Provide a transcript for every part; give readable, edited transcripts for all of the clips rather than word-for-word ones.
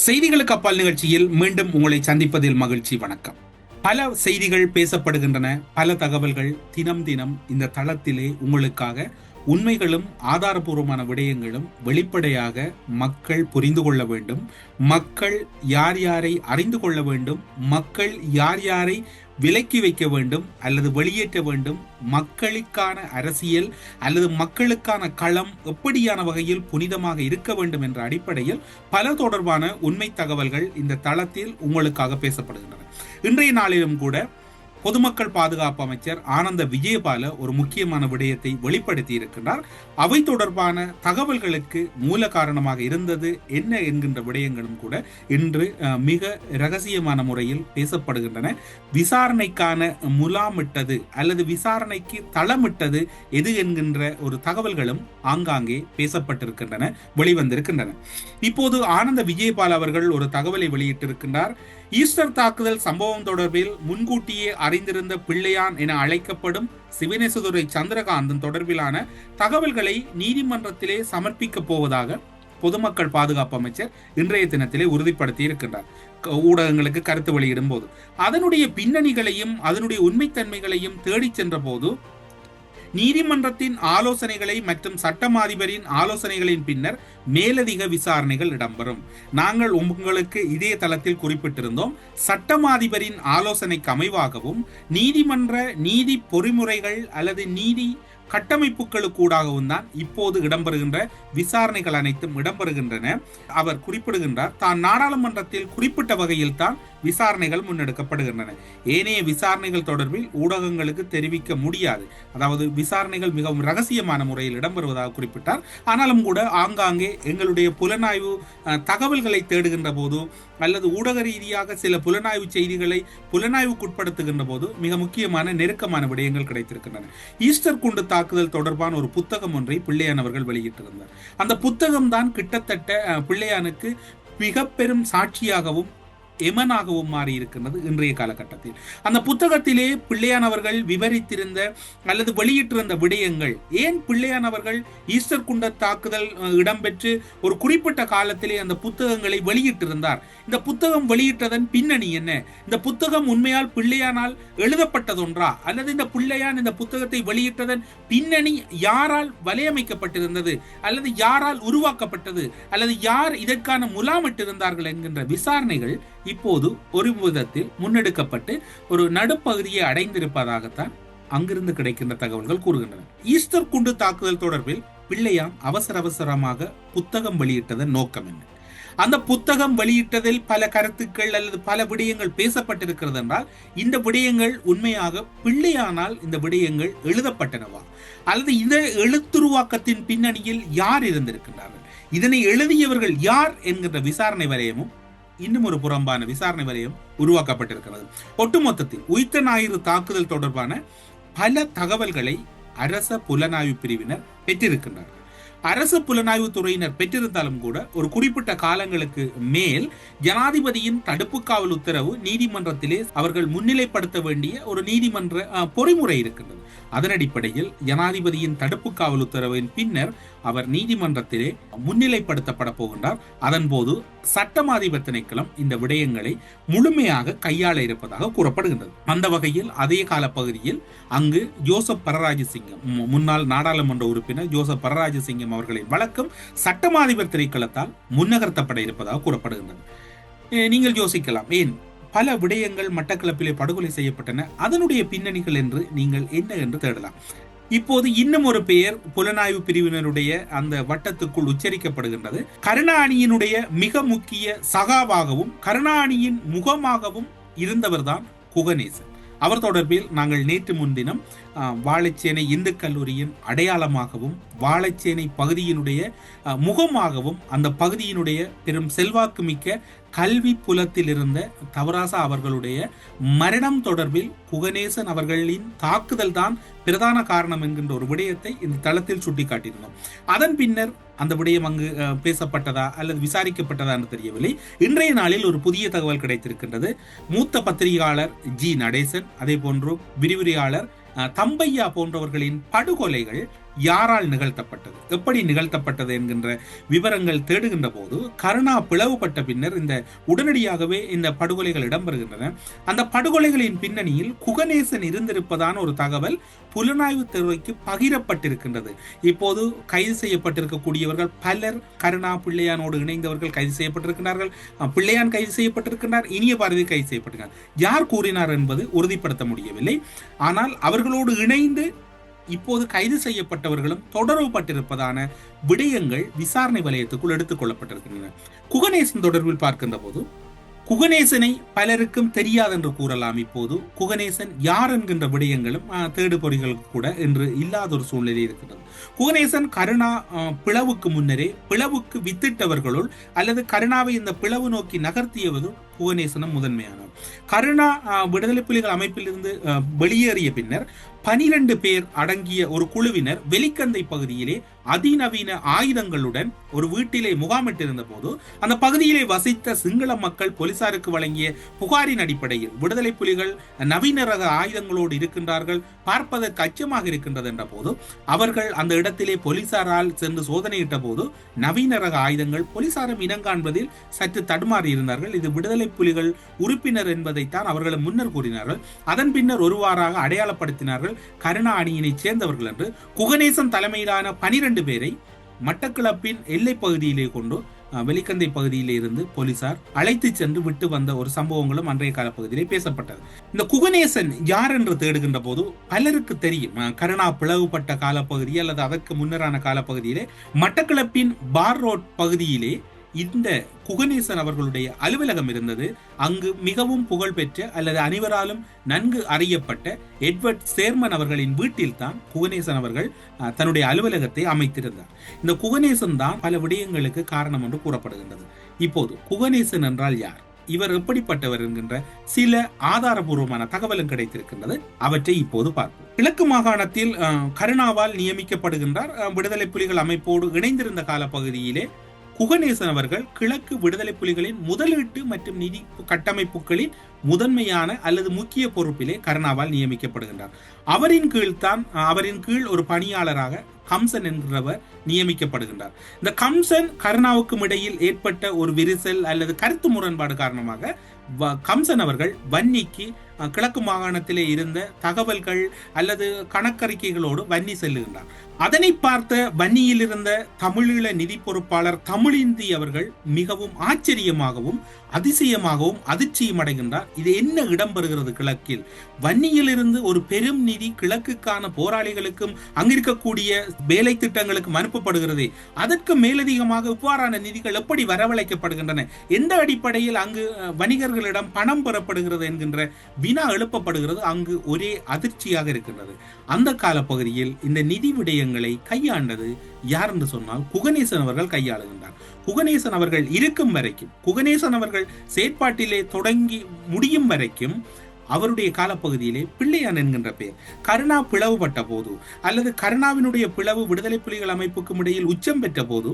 செய்திகளுக்கு அப்பால் நிகழ்ச்சியில் மீண்டும் உங்களை சந்திப்பதில் மகிழ்ச்சி. வணக்கம். பல செய்திகள் பேசப்படுகின்றன, பல தகவல்கள் தினம் தினம் இந்த தளத்திலே உங்களுக்காக உண்மைகளும் ஆதாரபூர்வமான விடயங்களும் வெளிப்படையாக மக்கள் புரிந்து கொள்ள வேண்டும். மக்கள் யார் யாரை அறிந்து கொள்ள வேண்டும், மக்கள் யார் யாரை விலக்கி வைக்க வேண்டும் அல்லது வெளியேற்ற வேண்டும், மக்களுக்கான அரசியல் அல்லது மக்களுக்கான களம் எப்படியான வகையில் புனிதமாக இருக்க வேண்டும் என்ற அடிப்படையில் பல தொடர்பான உண்மை தகவல்கள் இந்த தளத்தில் உங்களுக்காக பேசப்படுகின்றன. இன்றைய நாளிலும் கூட பொதுமக்கள் பாதுகாப்பு அமைச்சர் ஆனந்த விஜயபால ஒரு முக்கியமான விடயத்தை வெளிப்படுத்தி இருக்கின்றார். அவை தொடர்பான தகவல்களுக்கு மூல காரணமாக இருந்தது என்ன என்கின்ற விடயங்களும் கூட இன்று மிக இரகசியமான முறையில் பேசப்படுகின்றன. விசாரணைக்கான முலாமிட்டது அல்லது விசாரணைக்கு தளமிட்டது எது என்கின்ற ஒரு தகவல்களும் ஆங்காங்கே பேசப்பட்டிருக்கின்றன, வெளிவந்திருக்கின்றன. இப்போது ஆனந்த விஜயபால் அவர்கள் ஒரு தகவலை வெளியிட்டிருக்கின்றார். ஈஸ்டர் தாக்குதல் சம்பவம் தொடர்பில் முன்கூட்டியே அறிந்திருந்த பிள்ளையான் என அழைக்கப்படும் சிவனேசதுரை சந்திரகாந்தன் தொடர்பிலான தகவல்களை நீதிமன்றத்திலே சமர்ப்பிக்கப் போவதாக பொதுமக்கள் பாதுகாப்பு அமைச்சர் இன்றைய தினத்திலே உறுதிப்படுத்தி இருக்கின்றார். ஊடகங்களுக்கு கருத்து வெளியிடும் போது அதனுடைய பின்னணிகளையும் அதனுடைய உண்மைத்தன்மைகளையும் தேடிச் சென்ற போது நீதிமன்றத்தின் ஆலோசனைகளை மற்றும் சட்டம் அதிபரின் ஆலோசனைகளின் பின்னர் மேலதிக விசாரணைகள் இடம்பெறும். நாங்கள் உங்களுக்கு இதே தளத்தில் குறிப்பிட்டிருந்தோம். சட்டம் அதிபரின் ஆலோசனைக்கு அமைவாகவும் நீதிமன்ற நீதி பொறிமுறைகள் அல்லது நீதி கட்டமைப்புகளுக்கூடாகவும் தான் இப்போது இடம்பெறுகின்ற விசாரணைகள் அனைத்தும் இடம்பெறுகின்றன. அவர் குறிப்பிடுகின்றார், தான் நாடாளுமன்றத்தில் குறிப்பிட்ட வகையில் தான் விசாரணைகள் முன்னெடுக்கப்படுகின்றன. ஏனைய விசாரணைகள் தொடர்பில் ஊடகங்களுக்கு தெரிவிக்க முடியாது. அதாவது விசாரணைகள் மிகவும் ரகசியமான முறையில் இடம்பெறுவதாக குறிப்பிட்டார். ஆனாலும் கூட ஆங்காங்கே எங்களுடைய புலனாய்வு தகவல்களை தேடுகின்ற போது அல்லது ஊடக ரீதியாக சில புலனாய்வு செய்திகளை புலனாய்வுக்குட்படுத்துகின்ற போது மிக முக்கியமான நெருக்கமான விடயங்கள் கிடைத்திருக்கின்றன. ஈஸ்டர் குண்டு தாக்குதல் தொடர்பான ஒரு புத்தகம் ஒன்றை பிள்ளையான் அவர்கள் வெளியிட்டிருந்தார். அந்த புத்தகம் தான் கிட்டத்தட்ட பிள்ளையானுக்கு மிக பெரும் சாட்சியாகவும் எமனாகவும் மாறி இருக்கின்றது இன்றைய காலகட்டத்தில். அந்த புத்தகத்திலே பிள்ளையான் அவர்கள் விவரித்திருந்த அல்லது வெளியிட்டிருந்த விடயங்கள், ஏன் பிள்ளையான் அவர்கள் ஈஸ்டர் குண்ட தாக்குதல் இடம்பெற்று ஒரு குறிப்பிட்ட காலத்திலே அந்த புத்தகங்களை வெளியிட்டிருந்தார், இந்த புத்தகம் வெளியிட்டதன் பின்னணி என்ன, இந்த புத்தகம் உண்மையால் பிள்ளையானால் எழுதப்பட்டதொன்றா அல்லது இந்த பிள்ளையான் இந்த புத்தகத்தை வெளியிட்டதன் பின்னணி யாரால் வலையமைக்கப்பட்டிருந்தது அல்லது யாரால் உருவாக்கப்பட்டது அல்லது யார் இதற்கான முலாமிட்டிருந்தார்கள் என்கின்ற விசாரணைகள் இப்போது ஒரு விதத்தில் முன்னெடுக்கப்பட்டு ஒரு நடுப்பகுதியை அடைந்திருப்பதாகத்தான் அங்கிருந்து கிடைக்கின்ற தகவல்கள் கூறுகின்றன. ஈஸ்டர் குண்டு தாக்குதல் தொடர்பில் பிள்ளையான் அவசரமாக புத்தகம் வெளியிட்டதன் நோக்கம் என்ன? அந்த புத்தகம் வெளியிட்டதில் பல கருத்துக்கள் அல்லது பல விடயங்கள் பேசப்பட்டிருக்கிறது என்றால் இந்த விடயங்கள் உண்மையாக பிள்ளையானால் இந்த விடயங்கள் எழுதப்பட்டனவா அல்லது இந்த எழுத்துருவாக்கத்தின் பின்னணியில் யார் இருந்திருக்கின்றார்கள், இதனை எழுதியவர்கள் யார் என்கின்ற விசாரணை வரையமும் இன்னும் ஒரு புறம்பான விசாரணை வரையும் உருவாக்கப்பட்டிருக்கிறது. ஒட்டுமொத்தத்தில் உயிர்த்த ஞாயிறு தாக்குதல் தொடர்பான பல தகவல்களை அரச புலனாய்வு பிரிவினர் பெற்றிருக்கின்றனர். அரசு புலனாய்வு துறையினர் பெற்றிருந்தாலும் கூட ஒரு குறிப்பிட்ட காலங்களுக்கு மேல் ஜனாதிபதியின் தடுப்பு காவல் உத்தரவு நீதிமன்றத்திலே அவர்கள் முன்னிலைப்படுத்த வேண்டிய ஒரு நீதிமன்ற பொறிமுறை இருக்கின்றது. அதன் அடிப்படையில் ஜனாதிபதியின் தடுப்பு காவல் உத்தரவின் பின்னர் அவர் நீதிமன்றத்திலே முன்னிலைப்படுத்தப்பட போகின்றார். அதன் போது சட்டம் அதிபர் திணைக்களம் இந்த விடயங்களை முழுமையாக கையாள இருப்பதாக கூறப்படுகின்றது. அந்த வகையில் அதே காலப்பகுதியில் அங்கு ஜோசப் பரராஜசிங்கம், முன்னாள் நாடாளுமன்ற உறுப்பினர் ஜோசப் பரராஜசிங்கம் அவர்களின் வழக்கம் சட்டம் அதிபர் திணைக்களத்தால் முன்னகர்த்தப்பட இருப்பதாக கூறப்படுகின்றது. நீங்கள் யோசிக்கலாம், ஏன் பல விடயங்கள் மட்டக்களப்பிலே படுகொலை செய்யப்பட்டன, அதனுடைய பின்னணிகள் என்று நீங்கள் என்ன என்று தேடலாம். இப்போது இன்னும் ஒரு பெயர் புலனாய்வு பிரிவினருடைய அந்த வட்டத்துக்குள் உச்சரிக்கப்படுகின்றது. கருணாநிதியினுடைய மிக முக்கிய சகாவாகவும் கருணாநிதியின் முகமாகவும் இருந்தவர்தான் குகணேசன். அவர் தொடர்பில் நாங்கள் நேற்று முன்தினம் வாழைச்சேனை இந்து கல்லூரியின் அடையாளமாகவும் வாழைச்சேனை பகுதியினுடைய முகமாகவும் அந்த பகுதியினுடைய பெரும் செல்வாக்கு மிக்க கல்வி புலத்தில் இருந்த தவராசா அவர்களுடைய மரணம் தொடர்பில் குகணேசன் அவர்களின் தாக்குதல் தான் பிரதான காரணம் என்கின்ற ஒரு விடயத்தை இந்த தளத்தில் சுட்டிக்காட்டியிருந்தோம். அதன் பின்னர் அந்த விடயம் அங்கு பேசப்பட்டதா அல்லது விசாரிக்கப்பட்டதா என்று தெரியவில்லை. இன்றைய நாளில் ஒரு புதிய தகவல் கிடைத்திருக்கின்றது. மூத்த பத்திரிகையாளர் ஜி நடேசன், அதே போன்று விரிவுரையாளர் தம்பையா போன்றவர்களின் படுகொலைகள் யாரால் நிகழ்த்தப்பட்டது, எப்படி நிகழ்த்தப்பட்டது என்கின்ற விவரங்கள் தேடுகின்ற போது கருணா பிளவுபட்ட பின்னர் இந்த உடனடியாகவே இந்த படுகொலைகள் இடம்பெறுகின்றன. அந்த படுகொலைகளின் பின்னணியில் குகணேசன் இருந்திருப்பதான ஒரு தகவல் புலனாய்வு துறைக்கு பகிரப்பட்டிருக்கின்றது. இப்போது கைது செய்யப்பட்டிருக்கக்கூடியவர்கள் பலர் கருணா பிள்ளையானோடு இணைந்தவர்கள் கைது செய்யப்பட்டிருக்கிறார்கள். பிள்ளையான் கைது செய்யப்பட்டிருக்கிறார், இனிய பாரதி கைது செய்யப்பட்டிருக்கிறார். யார் கூறினார் என்பது உறுதிப்படுத்த முடியவில்லை. ஆனால் அவர்களோடு இணைந்து இப்போது கைது செய்யப்பட்டவர்களும் தொடரப்பட்டிருப்பதான விடயங்கள் விசாரணை வலயத்துக்குள் எடுத்துக் கொள்ளப்பட்டிருக்கின்றன. குகணேசன் தொடர்பில் பார்க்கின்ற போது குகணேசனை பலருக்கும் தெரியாது என்று கூறலாம். இப்போது குகணேசன் யார் என்கின்ற விடயங்களும் தேடுபொறிகளுக்கு கூட என்று இல்லாத ஒரு சூழ்நிலை இருக்கிறது. குகணேசன் கருணா பிளவுக்கு முன்னரே பிளவுக்கு வித்திட்டவர்களுள் அல்லது கருணாவை இந்த பிளவு நோக்கி நகர்த்தியவரும் குகணேசனும் முதன்மையானவர். கருணா விடுதலை புலிகள் அமைப்பில் இருந்து வெளியேறிய பின்னர் 12 பேர் அடங்கிய ஒரு குழுவினர் வெலிக்கந்தை பகுதியிலே அதிநவீன ஆயுதங்களுடன் ஒரு வீட்டிலே முகாமிட்டிருந்த போது அந்த பகுதியிலே வசித்த சிங்கள மக்கள் போலீசாருக்கு வழங்கிய புகாரின் அடிப்படையில் விடுதலை புலிகள் நவீன ரக ஆயுதங்களோடு இருக்கின்றார்கள், பார்ப்பதற்கு அச்சமாக இருக்கின்றது என்ற போது அவர்கள் அந்த இடத்திலே போலீசாரால் சென்று சோதனையிட்ட போது நவீன ரக ஆயுதங்கள் போலீசாரும் இனங்காண்பதில் சற்று தடுமாறி இருந்தார்கள். இது விடுதலை புலிகள் உறுப்பினர் என்பதைத்தான் அவர்கள் முன்னர் கூறினார்கள். அதன் பின்னர் ஒருவாறாக அடையாளப்படுத்தினார்கள் கருணா அணியினை சேர்ந்தவர்கள் என்று. குகணேசன் தலைமையிலான 12 பேரை மட்டக்களப்பின் எல்லை பகுதியிலே கொண்டு வெலிக்கந்தை பகுதியிலே இருந்து போலீசார் அழைத்து சென்று விட்டு வந்த ஒரு சம்பவங்களும் அன்றைய கால பகுதியிலே பேசப்பட்டது. இந்த குகணேசன் யார் என்று தேடுகின்ற போது பலருக்கு தெரியும். கருணா பிளவுபட்ட காலப்பகுதி அல்லது அதற்கு முன்னரான காலப்பகுதியிலே மட்டக்களப்பின் பார் ரோட் பகுதியிலே இந்த குகணேசன் அவர்களுடைய அலுவலகம் இருந்தது. அங்கு மிகவும் புகழ்பெற்ற அல்லது அனைவராலும் நன்கு அறியப்பட்ட எட்வர்ட் சேர்மன் அவர்களின் வீட்டில் தான் குகணேசன் அவர்கள் தன்னுடைய அலுவலகத்தை அமைத்திருந்தார். இந்த குகணேசன் தான் பல விடயங்களுக்கு காரணம் என்று கூறப்படுகின்றது. இப்போது குகணேசன் என்றால் யார், இவர் எப்படிப்பட்டவர் என்கின்ற சில ஆதாரபூர்வமான தகவலும் கிடைத்திருக்கின்றது. அவற்றை இப்போது பார்ப்போம். கிழக்கு மாகாணத்தில் கருணாவால் நியமிக்கப்படுகின்றார். விடுதலை புலிகள் அமைப்போடு இணைந்திருந்த காலப்பகுதியிலே குகணேசன் அவர்கள் கிழக்கு விடுதலை புலிகளின் முதலீட்டு மற்றும் நிதி கட்டமைப்புகளின் முதன்மையான அல்லது முக்கிய பொறுப்பிலே கருணாவால் நியமிக்கப்படுகின்றார். அவரின் கீழ் ஒரு பணியாளராக கம்சன் என்கிறவர் நியமிக்கப்படுகின்றார். இந்த கம்சன் கருணாவுக்கும் இடையில் ஏற்பட்ட ஒரு விரிசல் அல்லது கருத்து முரண்பாடு காரணமாக கம்சன் அவர்கள் வன்னிக்கு கிழக்கு மாகாணத்திலே இருந்த தகவல்கள் அல்லது கணக்கறிக்கைகளோடு வன்னி செல்லுகின்றார். அதனை பார்த்த வன்னியில் இருந்த தமிழீழ நிதி பொறுப்பாளர் தமிழிந்தி அவர்கள் மிகவும் ஆச்சரியமாகவும் அதிசயமாகவும் அதிர்ச்சியும் அடைகின்றார். இது என்ன இடம்பெறுகிறது கிழக்கில்? வன்னியில் இருந்து ஒரு பெரும் நிதி கிழக்குக்கான போராளிகளுக்கும் அங்கிருக்கக்கூடிய வேலை திட்டங்களுக்கும் அனுப்பப்படுகிறது. அதற்கு மேலதிகமாக இவ்வாறான நிதிகள் எப்படி வரவழைக்கப்படுகின்றன, எந்த அடிப்படையில் அங்கு வணிகர்களிடம் பணம் பெறப்படுகிறது என்கின்ற வினா எழுப்பப்படுகிறது. அங்கு ஒரே அதிர்ச்சியாக இருக்கின்றது. அந்த காலப்பகுதியில் இந்த நிதி விடயங்களை கையாண்டது யார் என்று சொன்னால் குகணேசன் அவர்கள் கையாளுகின்றார். குகணேசன் அவர்கள் இருக்கும் வரைக்கும், குகணேசன் அவர்கள் செயற்பாட்டிலே தொடங்கி முடியும் வரைக்கும் அவருடைய காலப்பகுதியிலே பிள்ளையான் என்கின்ற பெயர் கருணா பிளவுபட்ட போது அல்லது கருணாவினுடைய பிளவு விடுதலை புலிகள் அமைப்புக்கும் இடையில் உச்சம் பெற்ற போது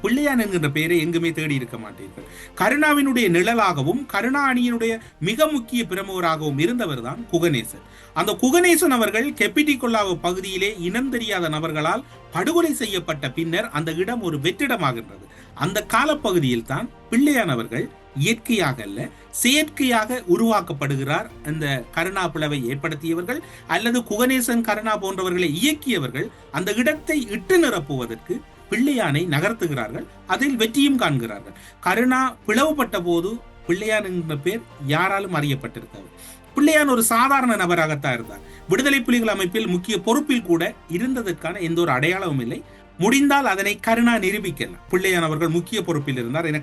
பிள்ளையான் என்கின்ற பெயரை எங்குமே தேடி இருக்க மாட்டீர்கள். கருணாவினுடைய நிழலாகவும் கருணா அணியினுடைய மிக முக்கிய பிரமுகராகவும் இருந்தவர் தான் குகணேசன். அந்த குகணேசன் அவர்கள் கெப்பிட்டி கொல்லாவு பகுதியிலே இனம் தெரியாத நபர்களால் படுகொலை செய்யப்பட்ட பின்னர் அந்த இடம் ஒரு வெற்றிடமாகின்றது. அந்த காலப்பகுதியில் தான் பிள்ளையான் அவர்கள் இயற்கையாக அல்ல செயற்கையாக உருவாக்கப்படுகிறார். அந்த கருணா பிளவை ஏற்படுத்தியவர்கள் அல்லது குகணேசன் கருணா போன்றவர்களை இயக்கியவர்கள் அந்த இடத்தை இட்டு நிரப்புவதற்கு பிள்ளையானை நகர்த்துகிறார்கள். அதில் வெற்றியும் காண்கிறார்கள். கருணா பிளவுபட்ட போது பிள்ளையான் என்ற பேர் யாராலும் அறியப்பட்டிருக்காது. பிள்ளையான் ஒரு சாதாரண நபராகத்தான் இருந்தார். விடுதலை புலிகள் அமைப்பில் முக்கிய பொறுப்பில் கூட இருந்ததற்கான எந்த ஒரு அடையாளமும் இல்லை. முடிந்தால் அதனை கருணா நிரூபிக்கலாம். பிள்ளையான் அவர்கள் முக்கிய பொறுப்பில் இருந்தார் என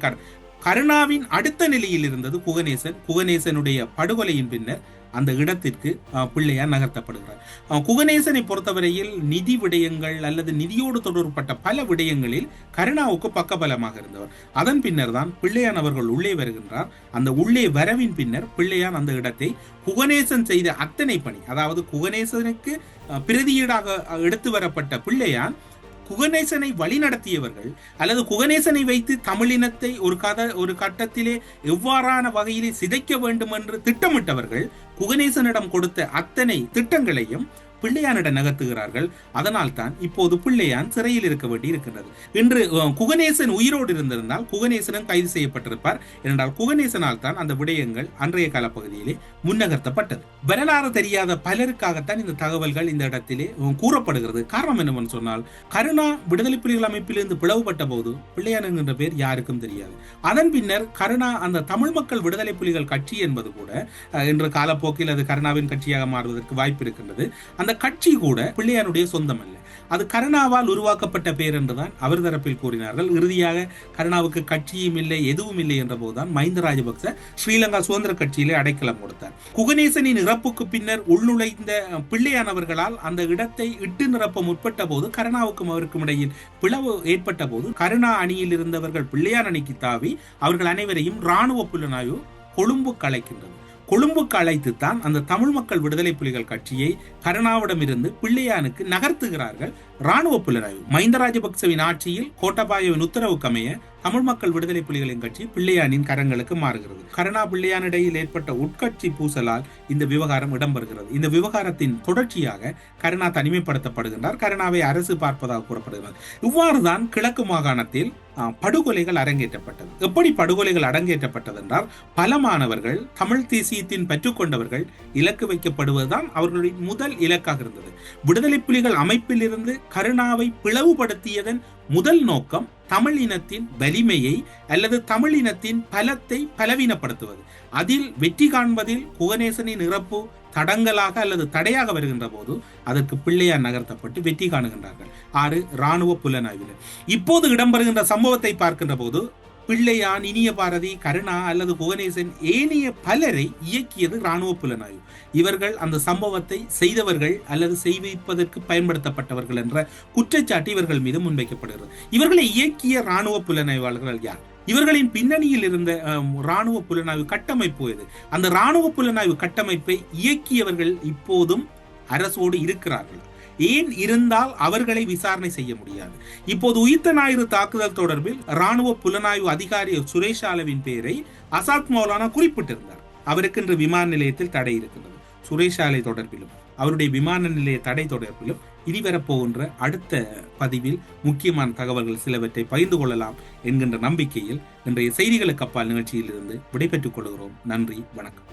கருணாவின் அடுத்த நிலையில் இருந்தது குகணேசன். குகணேசனுடைய படுகொலையின் பின்னர் அந்த இடத்திற்கு பிள்ளையார் நகர்த்தப்படுகிறார். குகணேசனை பொறுத்தவரையில் நிதி விடயங்கள் அல்லது நிதியோடு தொடர்பட்ட பல விடயங்களில் கருணாவுக்கு பக்கபலமாக இருந்தவர். அதன் பின்னர் தான் பிள்ளையான் அவர்கள் உள்ளே வருகின்றார். அந்த உள்ளே வரவின் பின்னர் பிள்ளையான் அந்த இடத்தை குகணேசன் செய்த அத்தனை பணி, அதாவது குகணேசனுக்கு பிரதியீடாக எடுத்து வரப்பட்ட பிள்ளையான் குகணேசனை வழிநடத்தியவர்கள் அல்லது குகணேசனை வைத்து தமிழினத்தை ஒரு கட்டத்திலே எவ்வாறான வகையிலே சிதைக்க வேண்டும் என்று திட்டமிட்டவர்கள் குகணேசனிடம் கொடுத்த அத்தனை திட்டங்களையும் பிள்ளையானிடம் நகர்த்துகிறார்கள். அதனால் தான் இப்போது பிள்ளையான் சிறையில் இருக்க வேண்டி இருக்கின்றது. இன்று குகணேசன் உயிரோடு இருந்திருந்தால் குகணேசனும் கைது செய்யப்பட்டிருப்பார். என்றால் குகணேசனால் தான் அந்த விடயங்கள் அன்றைய காலப்பகுதியிலே முன்னகர்த்தப்பட்டது. வரலாறு தெரியாத பலருக்காகத்தான் இந்த தகவல்கள் இந்த இடத்திலே கூறப்படுகிறது. காரணம் என்னவென்று சொன்னால், கருணா விடுதலை புலிகள் அமைப்பிலிருந்து பிளவுபட்ட போது பிள்ளையான் என்கின்ற பேர் யாருக்கும் தெரியாது. அதன் பின்னர் கருணா அந்த தமிழ் மக்கள் விடுதலை புலிகள் கட்சி என்பது கூட இன்று காலப்போக்கில் அது கருணாவின் கட்சியாக மாறுவதற்கு வாய்ப்பு இருக்கின்றது. அந்த கட்சி கூட பிள்ளையானுடைய சொந்தம் அல்ல, அது கருணாவால் உருவாக்கப்பட்ட பேர் என்றுதான் அவர் தரப்பில் கூறினார்கள். இறுதியாக கருணாவுக்கு கட்சியும் இல்லை எதுவும் இல்லை என்ற போதுதான் மஹிந்த ராஜபக்ச ஸ்ரீலங்கா சுதந்திர கட்சியிலே அடைக்கலம் கொடுத்தார். குகணேசனின் இறப்புக்கு பின்னர் உள்நுழைந்த பிள்ளையானவர்களால் அந்த இடத்தை இட்டு நிரப்ப முற்பட்ட போது கருணாவுக்கும் அவருக்கும் இடையில் பிளவு ஏற்பட்ட போது கருணா அணியில் இருந்தவர்கள் பிள்ளையான் அணிக்கு தாவி அவர்கள் அனைவரையும் இராணுவ புலனாய்வு கொழும்புக்கு அழைக்கின்றது. கொழும்புக்கு அழைத்துத்தான் அந்த தமிழ் மக்கள் விடுதலை புலிகள் கட்சியை கருணாவிடமிருந்து பிள்ளையானுக்கு நகர்த்துகிறார்கள் இராணுவ புலனாய்வு. மஹிந்த ராஜபக்சவின் ஆட்சியில் கோட்டாபாயவின் உத்தரவுக்கு அமைய தமிழ் மக்கள் விடுதலை புலிகளின் கட்சி பிள்ளையானின் கரங்களுக்கு மாறுகிறது. கருணா பிள்ளையானிடையில் ஏற்பட்ட உட்கட்சி பூசலால் இந்த விவகாரம் இடம்பெறுகிறது. இந்த விவகாரத்தின் தொடர்ச்சியாக கருணா தனிமைப்படுத்தப்படுகின்றார். கருணாவை அரசு பார்ப்பதாக கூறப்படுகிறது. இவ்வாறுதான் கிழக்கு மாகாணத்தில் படுகொலைகள் அரங்கேற்றப்பட்டது. எப்படி படுகொலைகள் அரங்கேற்றப்பட்டது என்றால், பல மாணவர்கள் தமிழ் தேசியத்தின் பெற்றுக்கொண்டவர்கள் இலக்கு வைக்கப்படுவதுதான் அவர்களுடைய முதல் இலக்காக இருந்தது. விடுதலை புலிகள் அமைப்பில் இருந்து கருணாவை பிளவுபடுத்தியதன் முதல் நோக்கம் தமிழ் இனத்தின் வலிமையை அல்லது தமிழ் இனத்தின் பலத்தை பலவீனப்படுத்துவது. அதில் வெற்றி காண்பதில் குகணேசனின் இறப்பு தடங்கலாக அல்லது தடையாக வருகின்ற போது அதற்கு பிள்ளையார் நகர்த்தப்பட்டு வெற்றி காணுகின்றார்கள் 6 இராணுவ புலனாய்வினர். இப்போது இடம்பெறுகின்ற சம்பவத்தை பார்க்கின்ற போது பிள்ளையான், இனிய பாரதி, கருணா அல்லது குகணேசன் ஏனைய பலரை இயக்கியது இராணுவ புலனாய்வு. இவர்கள் அந்த சம்பவத்தை செய்தவர்கள் அல்லது செய்விப்பதற்கு பயன்படுத்தப்பட்டவர்கள் என்ற குற்றச்சாட்டு இவர்கள் மீது முன்வைக்கப்படுகிறது. இவர்களை இயக்கிய இராணுவ புலனாய்வாளர்கள் யார்? இவர்களின் பின்னணியில் இருந்த இராணுவ புலனாய்வு கட்டமைப்பு எது? அந்த இராணுவ புலனாய்வு கட்டமைப்பை இயக்கியவர்கள் இப்போதும் அரசோடு இருக்கிறார்கள். ஏன் இருந்தால் அவர்களை விசாரணை செய்ய முடியாது? இப்போது உயிர்த்த ஞாயிறு தாக்குதல் தொடர்பில் இராணுவ புலனாய்வு அதிகாரி சுரேஷாலவின் பெயரை அசாத் மௌலானா குறிப்பிட்டிருந்தார். அவருக்கு இன்று விமான நிலையத்தில் தடை இருக்கின்றது. சுரேஷாலை தொடர்பிலும் அவருடைய விமான நிலைய தடை தொடர்பிலும் இனி வரப்போகின்ற அடுத்த பதிவில் முக்கியமான தகவல்கள் சிலவற்றை பகிர்ந்து கொள்ளலாம் என்கின்ற நம்பிக்கையில் இன்றைய செய்திகளுக்கு அப்பால் நிகழ்ச்சியில் இருந்து விடைபெற்றுக் கொள்கிறோம். நன்றி, வணக்கம்.